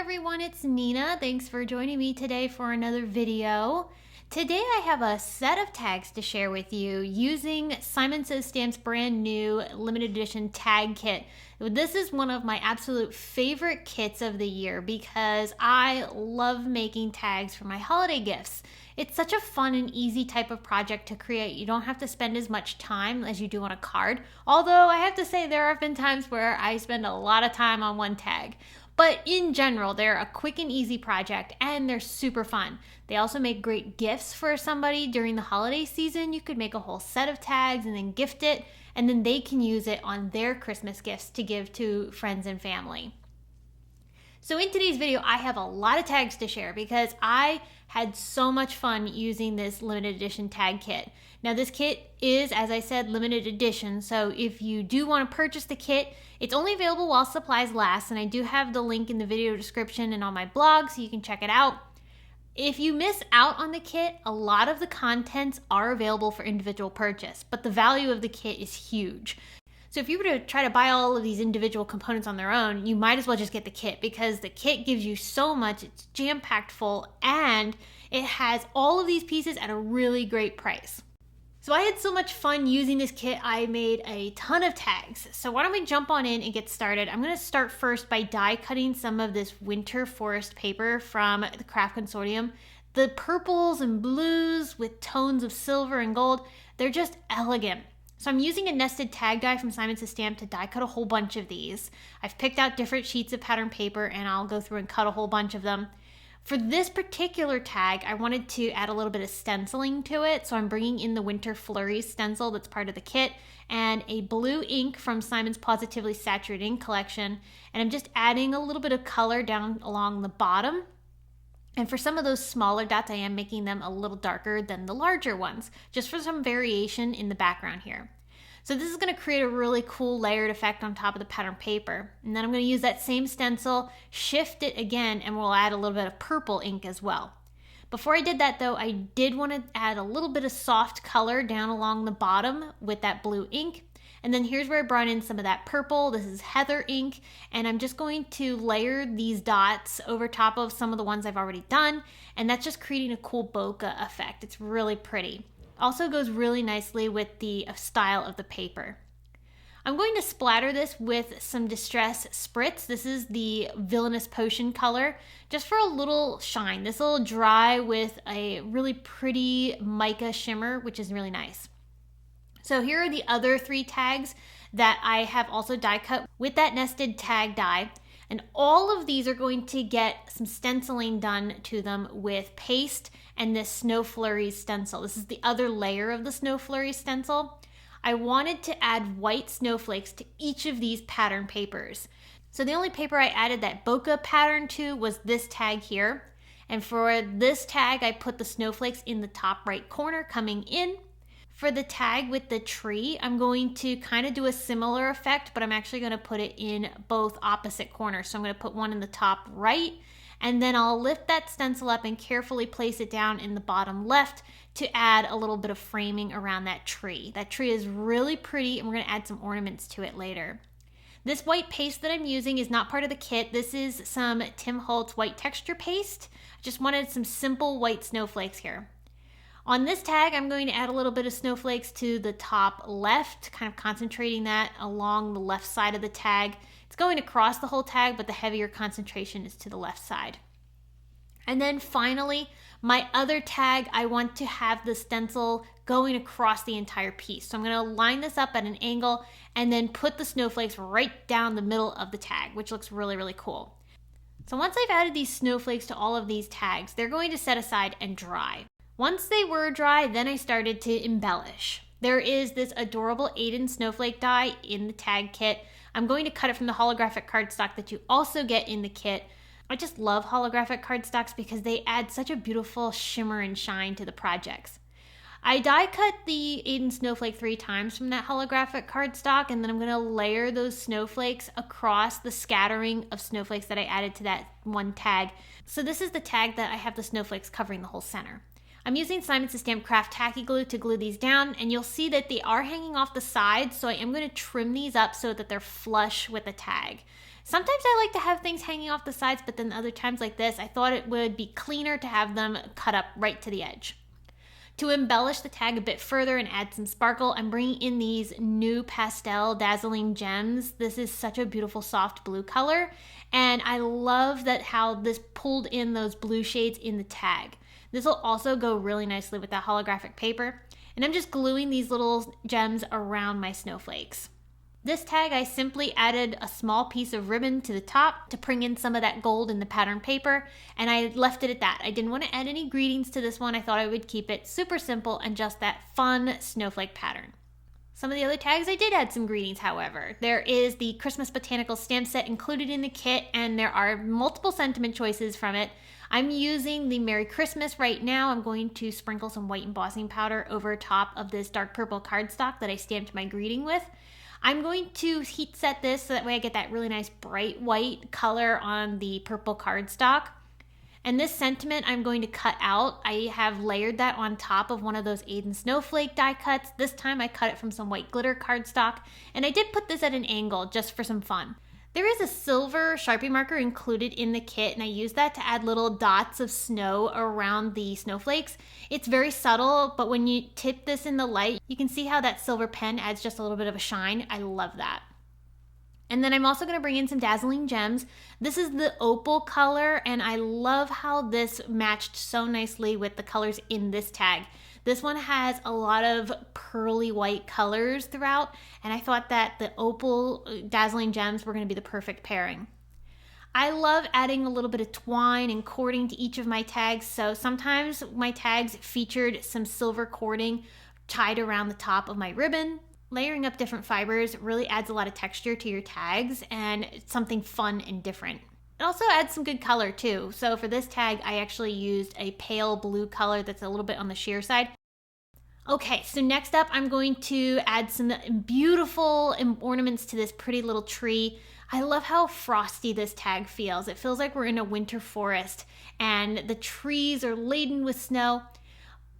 everyone, it's Nina. Thanks for joining me today for another video. Today I have a set of tags to share with you using Simon Says Stamp's brand new limited edition tag kit. This is one of my absolute favorite kits of the year because I love making tags for my holiday gifts. It's such a fun and easy type of project to create. You don't have to spend as much time as you do on a card. Although I have to say there have been times where I spend a lot of time on one tag. But in general, they're a quick and easy project and they're super fun. They also make great gifts for somebody during the holiday season. You could make a whole set of tags and then gift it, and then they can use it on their Christmas gifts to give to friends and family. So in today's video, I have a lot of tags to share because I had so much fun using this limited edition tag kit. Now this kit is, as I said, limited edition, so if you do want to purchase the kit, it's only available while supplies last, and I do have the link in the video description and on my blog so you can check it out. If you miss out on the kit, a lot of the contents are available for individual purchase, but the value of the kit is huge. So if you were to try to buy all of these individual components on their own, you might as well just get the kit because the kit gives you so much, it's jam-packed full, and it has all of these pieces at a really great price. So I had so much fun using this kit, I made a ton of tags. So why don't we jump on in and get started. I'm going to start first by die cutting some of this winter forest paper from the Craft Consortium. The purples and blues with tones of silver and gold, they're just elegant. So I'm using a nested tag die from Simon Says Stamp to die cut a whole bunch of these. I've picked out different sheets of pattern paper and I'll go through and cut a whole bunch of them. For this particular tag, I wanted to add a little bit of stenciling to it, so I'm bringing in the Winter Flurries stencil that's part of the kit, and a blue ink from Simon's Positively Saturated Ink collection, and I'm just adding a little bit of color down along the bottom. And for some of those smaller dots, I am making them a little darker than the larger ones, just for some variation in the background here. So this is going to create a really cool layered effect on top of the pattern paper. And then I'm going to use that same stencil, shift it again, and we'll add a little bit of purple ink as well. Before I did that though, I did want to add a little bit of soft color down along the bottom with that blue ink. And then here's where I brought in some of that purple. This is heather ink, and I'm just going to layer these dots over top of some of the ones I've already done, and that's just creating a cool bokeh effect. It's really pretty. Also goes really nicely with the style of the paper. I'm going to splatter this with some Distress Spritz. This is the Villainous Potion color, just for a little shine. This will dry with a really pretty mica shimmer, which is really nice. So here are the other three tags that I have also die cut with that nested tag die. And all of these are going to get some stenciling done to them with paste and this Snow Flurries stencil. This is the other layer of the Snow Flurries stencil. I wanted to add white snowflakes to each of these pattern papers. So the only paper I added that bokeh pattern to was this tag here. And for this tag, I put the snowflakes in the top right corner coming in. For the tag with the tree, I'm going to kind of do a similar effect, but I'm actually going to put it in both opposite corners. So I'm going to put one in the top right, and then I'll lift that stencil up and carefully place it down in the bottom left to add a little bit of framing around that tree. That tree is really pretty, and we're going to add some ornaments to it later. This white paste that I'm using is not part of the kit. This is some Tim Holtz white texture paste. I just wanted some simple white snowflakes here. On this tag, I'm going to add a little bit of snowflakes to the top left, kind of concentrating that along the left side of the tag. It's going across the whole tag, but the heavier concentration is to the left side. And then finally, my other tag, I want to have the stencil going across the entire piece. So I'm going to line this up at an angle and then put the snowflakes right down the middle of the tag, which looks really, really cool. So once I've added these snowflakes to all of these tags, they're going to set aside and dry. Once they were dry, then I started to embellish. There is this adorable AIDAN snowflake die in the tag kit. I'm going to cut it from the holographic cardstock that you also get in the kit. I just love holographic cardstocks because they add such a beautiful shimmer and shine to the projects. I die cut the AIDAN snowflake 3 times from that holographic cardstock, and then I'm going to layer those snowflakes across the scattering of snowflakes that I added to that one tag. So this is the tag that I have the snowflakes covering the whole center. I'm using Simon Says Stamp Craft Tacky Glue to glue these down, and you'll see that they are hanging off the sides, so I am going to trim these up so that they're flush with the tag. Sometimes I like to have things hanging off the sides, but then other times like this, I thought it would be cleaner to have them cut up right to the edge. To embellish the tag a bit further and add some sparkle, I'm bringing in these new pastel dazzling gems. This is such a beautiful soft blue color, and I love that how this pulled in those blue shades in the tag. This will also go really nicely with that holographic paper, and I'm just gluing these little gems around my snowflakes. This tag, I simply added a small piece of ribbon to the top to bring in some of that gold in the pattern paper, and I left it at that. I didn't want to add any greetings to this one. I thought I would keep it super simple and just that fun snowflake pattern. Some of the other tags I did add some greetings, however. There is the Christmas Botanical stamp set included in the kit, and there are multiple sentiment choices from it. I'm using the Merry Christmas right now. I'm going to sprinkle some white embossing powder over top of this dark purple cardstock that I stamped my greeting with. I'm going to heat set this so that way I get that really nice bright white color on the purple cardstock. And this sentiment I'm going to cut out. I have layered that on top of one of those AIDAN snowflake die cuts. This time I cut it from some white glitter cardstock, and I did put this at an angle just for some fun. There is a silver Sharpie marker included in the kit, and I use that to add little dots of snow around the snowflakes. It's very subtle, but when you tip this in the light, you can see how that silver pen adds just a little bit of a shine. I love that. And then I'm also going to bring in some dazzling gems. This is the opal color, and I love how this matched so nicely with the colors in this tag. This one has a lot of pearly white colors throughout, and I thought that the opal dazzling gems were going to be the perfect pairing. I love adding a little bit of twine and cording to each of my tags, so sometimes my tags featured some silver cording tied around the top of my ribbon. Layering up different fibers really adds a lot of texture to your tags, and it's something fun and different. It also adds some good color too. So for this tag, I actually used a pale blue color that's a little bit on the sheer side. Okay, so next up, I'm going to add some beautiful ornaments to this pretty little tree. I love how frosty this tag feels. It feels like we're in a winter forest, and the trees are laden with snow.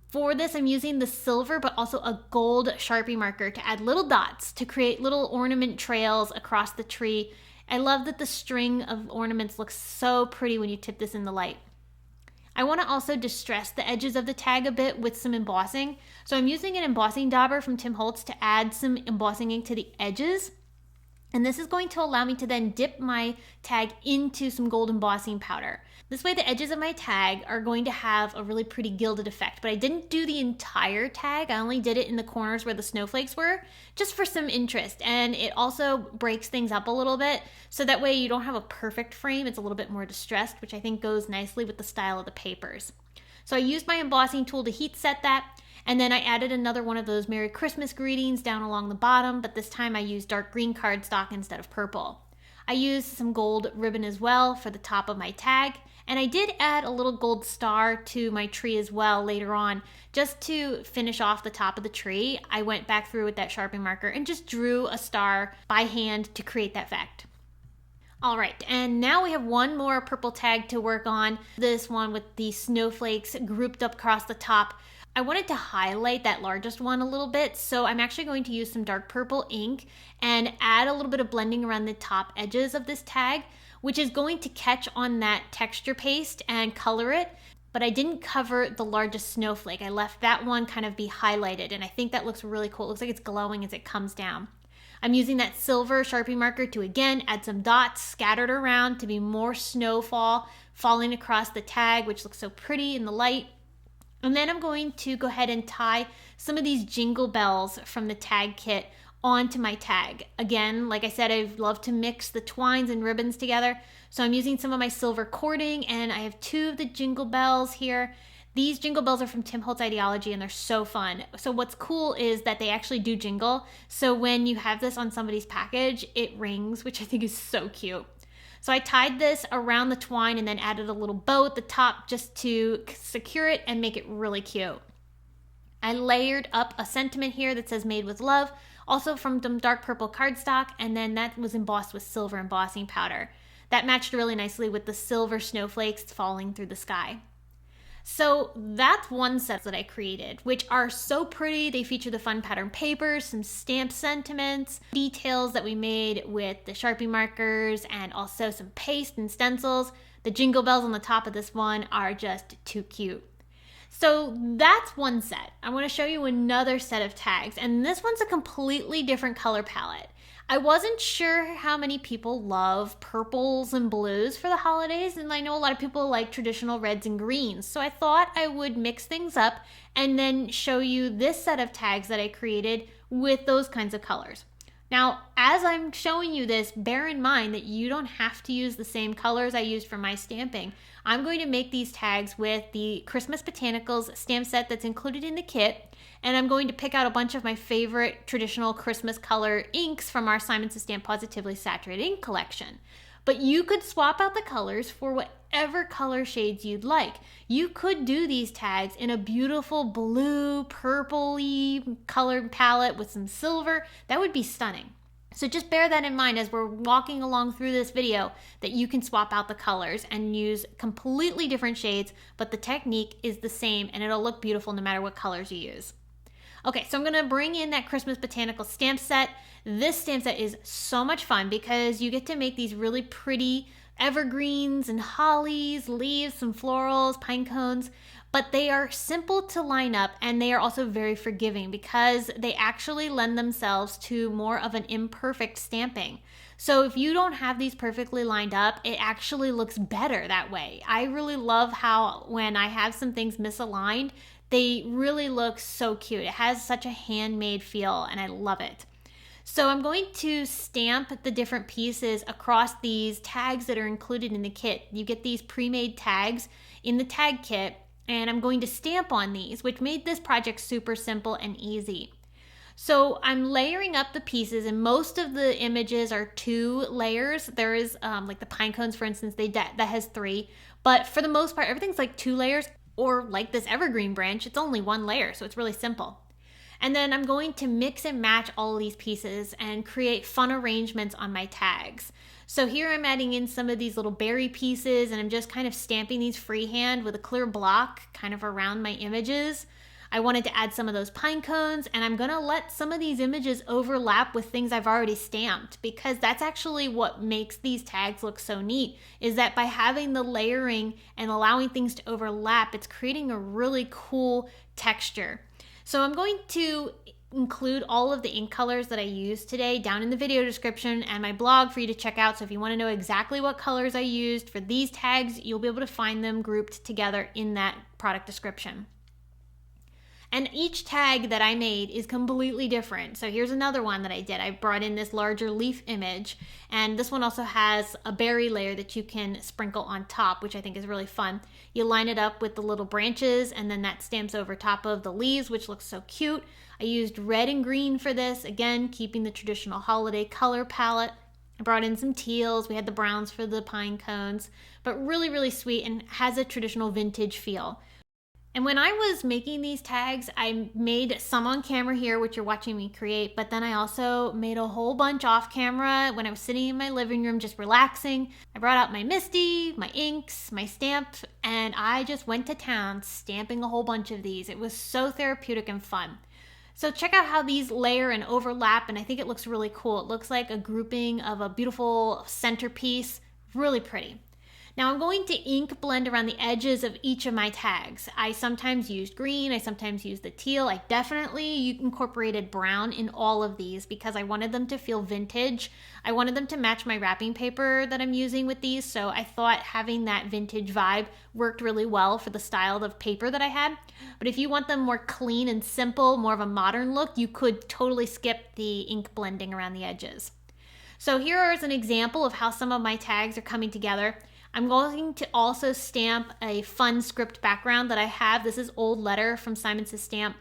For this, I'm using the silver, but also a gold Sharpie marker to add little dots to create little ornament trails across the tree. I love that the string of ornaments looks so pretty when you tip this in the light. I want to also distress the edges of the tag a bit with some embossing. So I'm using an embossing dauber from Tim Holtz to add some embossing ink to the edges. And this is going to allow me to then dip my tag into some gold embossing powder. This way the edges of my tag are going to have a really pretty gilded effect, but I didn't do the entire tag. I only did it in the corners where the snowflakes were, just for some interest. And it also breaks things up a little bit, so that way you don't have a perfect frame. It's a little bit more distressed, which I think goes nicely with the style of the papers. So I used my embossing tool to heat set that, and then I added another one of those Merry Christmas greetings down along the bottom, but this time I used dark green cardstock instead of purple. I used some gold ribbon as well for the top of my tag, and I did add a little gold star to my tree as well later on, just to finish off the top of the tree. I went back through with that Sharpie marker and just drew a star by hand to create that effect. All right, and now we have one more purple tag to work on. This one with the snowflakes grouped up across the top. I wanted to highlight that largest one a little bit, so I'm actually going to use some dark purple ink and add a little bit of blending around the top edges of this tag, which is going to catch on that texture paste and color it. But I didn't cover the largest snowflake. I left that one kind of be highlighted, and I think that looks really cool. It looks like it's glowing as it comes down. I'm using that silver Sharpie marker to again add some dots scattered around to be more snowfall falling across the tag, which looks so pretty in the light. And then I'm going to go ahead and tie some of these jingle bells from the tag kit onto my tag. Again, like I said, I love to mix the twines and ribbons together. So I'm using some of my silver cording, and I have two of the jingle bells here. These jingle bells are from Tim Holtz Ideology, and they're so fun. So what's cool is that they actually do jingle. So when you have this on somebody's package, it rings, which I think is so cute. So I tied this around the twine and then added a little bow at the top just to secure it and make it really cute. I layered up a sentiment here that says made with love, also from some dark purple cardstock, and then that was embossed with silver embossing powder. That matched really nicely with the silver snowflakes falling through the sky. So that's one set that I created, which are so pretty. They feature the fun pattern papers, some stamp sentiments, details that we made with the Sharpie markers, and also some paste and stencils. The jingle bells on the top of this one are just too cute. So that's one set. I want to show you another set of tags, and this one's a completely different color palette. I wasn't sure how many people love purples and blues for the holidays, and I know a lot of people like traditional reds and greens, so I thought I would mix things up and then show you this set of tags that I created with those kinds of colors. Now, as I'm showing you this, bear in mind that you don't have to use the same colors I used for my stamping. I'm going to make these tags with the Christmas Botanicals stamp set that's included in the kit, and I'm going to pick out a bunch of my favorite traditional Christmas color inks from our Simon Says Stamp Positively Saturated Ink collection. But you could swap out the colors for whatever color shades you'd like. You could do these tags in a beautiful blue, purpley colored palette with some silver. That would be stunning. So just bear that in mind as we're walking along through this video, that you can swap out the colors and use completely different shades, but the technique is the same and it'll look beautiful no matter what colors you use. Okay, so I'm gonna bring in that Christmas Botanical stamp set. This stamp set is so much fun because you get to make these really pretty evergreens and hollies, leaves, some florals, pine cones, but they are simple to line up and they are also very forgiving because they actually lend themselves to more of an imperfect stamping. So if you don't have these perfectly lined up, it actually looks better that way. I really love how when I have some things misaligned, they really look so cute. It has such a handmade feel and I love it. So I'm going to stamp the different pieces across these tags that are included in the kit. You get these pre-made tags in the tag kit, and I'm going to stamp on these, which made this project super simple and easy. So I'm layering up the pieces, and most of the images are 2 layers. There is like the pine cones, for instance, that has 3, but for the most part, everything's like 2 layers, or like this evergreen branch, it's only 1 layer, so it's really simple. And then I'm going to mix and match all of these pieces and create fun arrangements on my tags. So here I'm adding in some of these little berry pieces and I'm just kind of stamping these freehand with a clear block kind of around my images. I wanted to add some of those pine cones, and I'm gonna let some of these images overlap with things I've already stamped, because that's actually what makes these tags look so neat, is that by having the layering and allowing things to overlap, it's creating a really cool texture. So I'm going to include all of the ink colors that I used today down in the video description and my blog for you to check out. So if you want to know exactly what colors I used for these tags, you'll be able to find them grouped together in that product description. And each tag that I made is completely different. So here's another one that I did. I brought in this larger leaf image, and this one also has a berry layer that you can sprinkle on top, which I think is really fun. You line it up with the little branches, and then that stamps over top of the leaves, which looks so cute. I used red and green for this, again, keeping the traditional holiday color palette. I brought in some teals. We had the browns for the pine cones, but really, really sweet and has a traditional vintage feel. And when I was making these tags, I made some on camera here, which you're watching me create, but then I also made a whole bunch off camera when I was sitting in my living room just relaxing. I brought out my Misty, my inks, my stamp, and I just went to town stamping a whole bunch of these. It was so therapeutic and fun. So check out how these layer and overlap, and I think it looks really cool. It looks like a grouping of a beautiful centerpiece, really pretty. Now I'm going to ink blend around the edges of each of my tags. I sometimes used green, I sometimes used the teal. I definitely incorporated brown in all of these because I wanted them to feel vintage. I wanted them to match my wrapping paper that I'm using with these, so I thought having that vintage vibe worked really well for the style of paper that I had. But if you want them more clean and simple, more of a modern look, you could totally skip the ink blending around the edges. So here is an example of how some of my tags are coming together. I'm going to also stamp a fun script background that I have. This is old letter from Simon Says Stamp.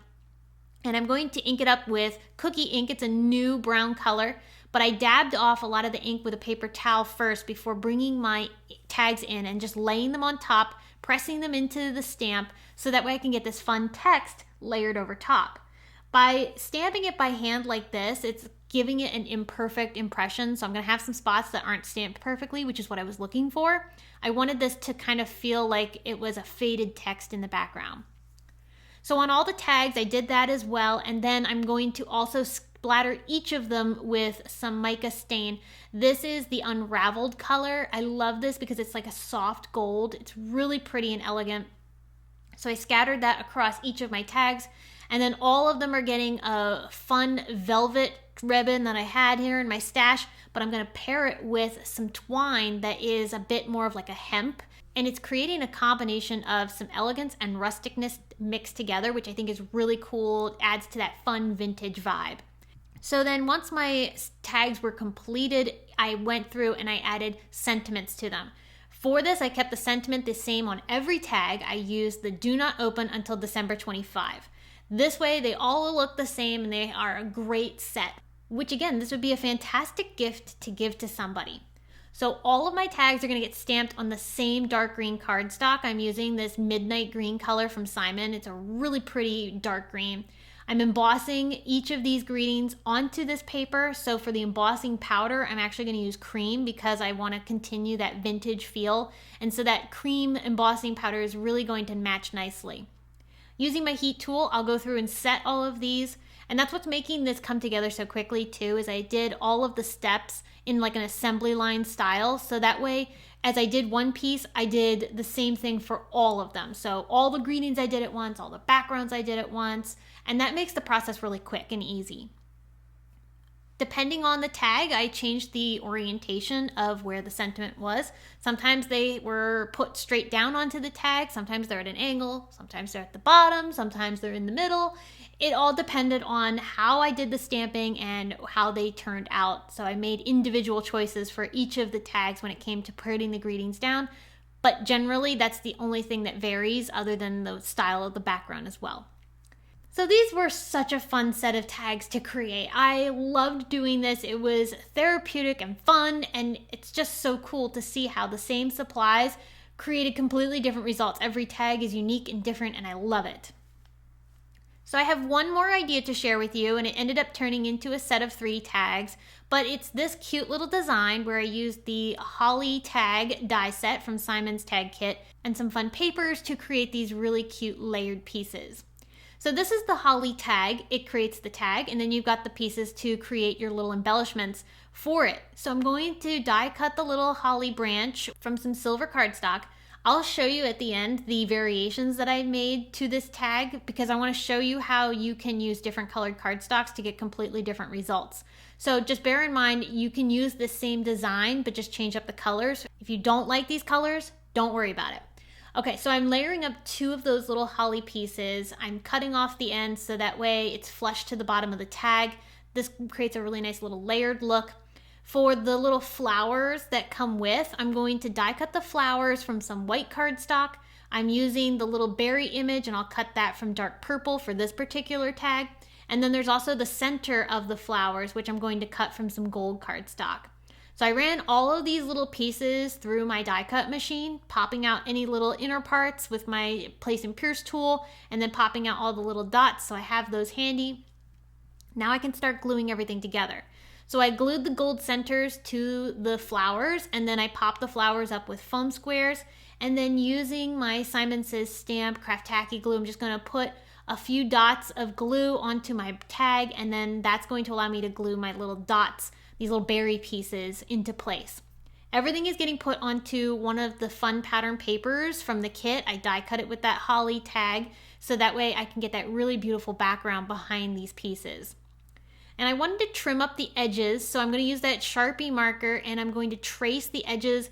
And I'm going to ink it up with cookie ink. It's a new brown color, but I dabbed off a lot of the ink with a paper towel first before bringing my tags in and just laying them on top, pressing them into the stamp so that way I can get this fun text layered over top. By stamping it by hand like this, it's giving it an imperfect impression. So I'm gonna have some spots that aren't stamped perfectly, which is what I was looking for. I wanted this to kind of feel like it was a faded text in the background. So on all the tags, I did that as well. And then I'm going to also splatter each of them with some mica stain. This is the unraveled color. I love this because it's like a soft gold. It's really pretty and elegant. So I scattered that across each of my tags. And then all of them are getting a fun velvet ribbon that I had here in my stash, but I'm going to pair it with some twine that is a bit more of like a hemp. And it's creating a combination of some elegance and rusticness mixed together, which I think is really cool. It adds to that fun vintage vibe. So then once my tags were completed, I went through and I added sentiments to them. For this, I kept the sentiment the same on every tag. I used the do not open until December 25. This way, they all look the same and they are a great set, which again, this would be a fantastic gift to give to somebody. So all of my tags are going to get stamped on the same dark green cardstock. I'm using this midnight green color from Simon. It's a really pretty dark green. I'm embossing each of these greetings onto this paper. So for the embossing powder, I'm actually going to use cream because I want to continue that vintage feel. And so that cream embossing powder is really going to match nicely. Using my heat tool, I'll go through and set all of these. And that's what's making this come together so quickly too, is I did all of the steps in like an assembly line style. So that way, as I did one piece, I did the same thing for all of them. So all the greetings I did at once, all the backgrounds I did at once, and that makes the process really quick and easy. Depending on the tag, I changed the orientation of where the sentiment was. Sometimes they were put straight down onto the tag. Sometimes they're at an angle. Sometimes they're at the bottom. Sometimes they're in the middle. It all depended on how I did the stamping and how they turned out. So I made individual choices for each of the tags when it came to putting the greetings down. But generally, that's the only thing that varies other than the style of the background as well. So these were such a fun set of tags to create. I loved doing this. It was therapeutic and fun, and it's just so cool to see how the same supplies created completely different results. Every tag is unique and different, and I love it. So I have one more idea to share with you, and it ended up turning into a set of 3 tags, but it's this cute little design where I used the holly tag die set from Simon's Tag Kit and some fun papers to create these really cute layered pieces. So this is the holly tag. It creates the tag, and then you've got the pieces to create your little embellishments for it. So I'm going to die cut the little holly branch from some silver cardstock. I'll show you at the end the variations that I made to this tag because I want to show you how you can use different colored cardstocks to get completely different results. So just bear in mind, you can use the same design, but just change up the colors. If you don't like these colors, don't worry about it. Okay, so I'm layering up 2 of those little holly pieces. I'm cutting off the ends so that way it's flush to the bottom of the tag. This creates a really nice little layered look. For the little flowers that come with, I'm going to die cut the flowers from some white cardstock. I'm using the little berry image and I'll cut that from dark purple for this particular tag. And then there's also the center of the flowers, which I'm going to cut from some gold cardstock. So I ran all of these little pieces through my die cut machine, popping out any little inner parts with my place and pierce tool, and then popping out all the little dots so I have those handy. Now I can start gluing everything together. So I glued the gold centers to the flowers, and then I popped the flowers up with foam squares, and then using my Simon Says Stamp Craft Tacky glue, I'm just going to put a few dots of glue onto my tag, and then that's going to allow me to glue my little dots, these little berry pieces, into place. Everything is getting put onto one of the fun pattern papers from the kit. I die cut it with that holly tag so that way I can get that really beautiful background behind these pieces. And I wanted to trim up the edges, so I'm going to use that Sharpie marker and I'm going to trace the edges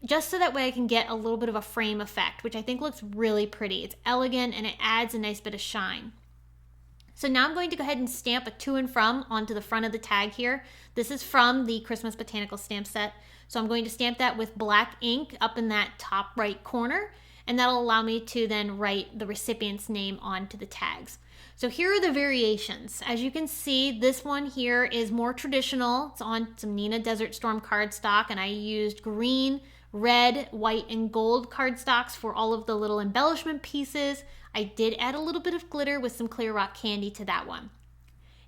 just so that way I can get a little bit of a frame effect, which I think looks really pretty. It's elegant and it adds a nice bit of shine. So now I'm going to go ahead and stamp a to and from onto the front of the tag here. This is from the Christmas Botanical stamp set. So I'm going to stamp that with black ink up in that top right corner, and that'll allow me to then write the recipient's name onto the tags. So here are the variations. As you can see, this one here is more traditional. It's on some Nina Desert Storm cardstock, and I used green, red, white, and gold cardstocks for all of the little embellishment pieces. I did add a little bit of glitter with some clear rock candy to that one.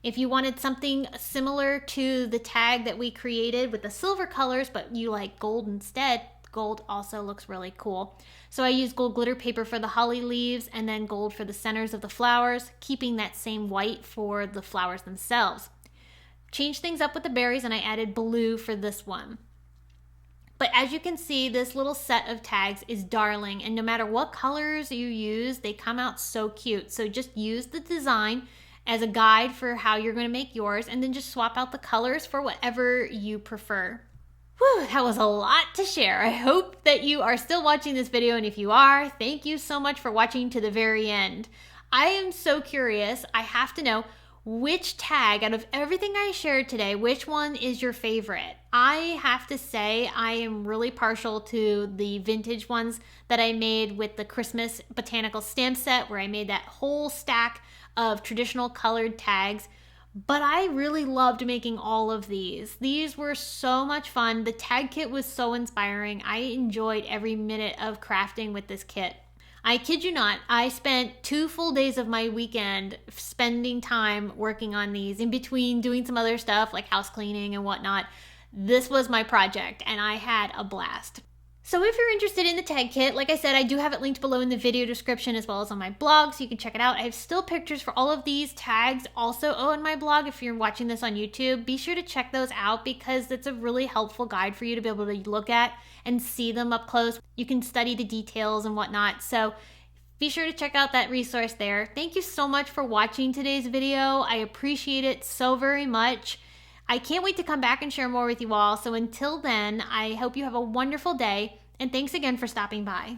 If you wanted something similar to the tag that we created with the silver colors, but you like gold instead, gold also looks really cool. So I used gold glitter paper for the holly leaves and then gold for the centers of the flowers, keeping that same white for the flowers themselves. Changed things up with the berries and I added blue for this one. But as you can see, this little set of tags is darling, and no matter what colors you use, they come out so cute. So just use the design as a guide for how you're going to make yours, and then just swap out the colors for whatever you prefer. Whew, that was a lot to share. I hope that you are still watching this video, and if you are, thank you so much for watching to the very end. I am so curious. I have to know, which tag out of everything I shared today, which one is your favorite? I have to say I am really partial to the vintage ones that I made with the Christmas botanical stamp set, where I made that whole stack of traditional colored tags. But I really loved making all of these. These were so much fun. The tag kit was so inspiring. I enjoyed every minute of crafting with this kit. I kid you not, I spent 2 full days of my weekend spending time working on these, in between doing some other stuff like house cleaning and whatnot. This was my project and I had a blast. So if you're interested in the tag kit, like I said, I do have it linked below in the video description as well as on my blog, so you can check it out. I have still pictures for all of these tags also on my blog. If you're watching this on YouTube, be sure to check those out because it's a really helpful guide for you to be able to look at and see them up close. You can study the details and whatnot. So be sure to check out that resource there. Thank you so much for watching today's video. I appreciate it so very much. I can't wait to come back and share more with you all. So until then, I hope you have a wonderful day, and thanks again for stopping by.